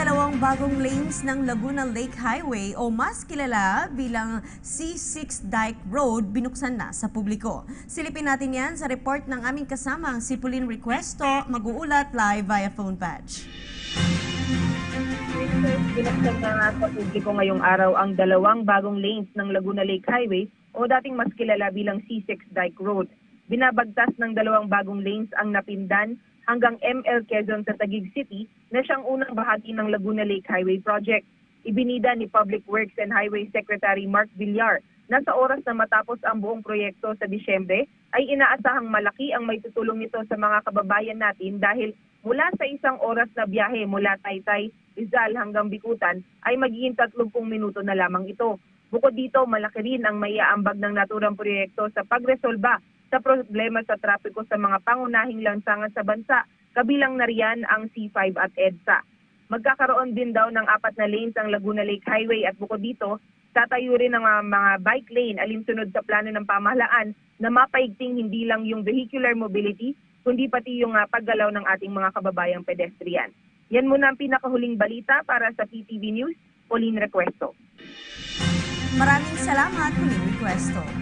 dalawang bagong lanes ng Laguna Lake Highway o mas kilala bilang C6 Dike Road binuksan na sa publiko. Silipin natin yan sa report ng aming kasamang si Pauline Requesto, mag-uulat live via phone patch. Binuksan na nga sa publiko ngayong araw ang dalawang bagong lanes ng Laguna Lake Highway o dating mas kilala bilang C6 Dike Road. Binabagtas ng dalawang bagong lanes ang Napindan hanggang ML Quezon sa Taguig City na siyang unang bahagi ng Laguna Lake Highway Project. Ibinida ni Public Works and Highway Secretary Mark Villar na sa oras na matapos ang buong proyekto sa Disyembre ay inaasahang malaki ang may tutulong nito sa mga kababayan natin dahil mula sa isang oras na biyahe mula Taytay, Rizal hanggang Bikutan ay magiging 30 minuto na lamang ito. Bukod dito, malaki rin ang maiaambag ng naturang proyekto sa pagresolba sa problema sa trapiko sa mga pangunahing lansangan sa bansa, kabilang na riyan ang C5 at EDSA. Magkakaroon din daw ng 4 na lanes ang Laguna Lake Highway at bukod dito, tatayo rin ng mga bike lane alinsunod sa plano ng pamahalaan na mapaigting hindi lang yung vehicular mobility, kundi pati yung paggalaw ng ating mga kababayang pedestrian. Yan muna ang pinakahuling balita para sa PTV News, Pauline Requesto. Maraming salamat, Pauline Requesto.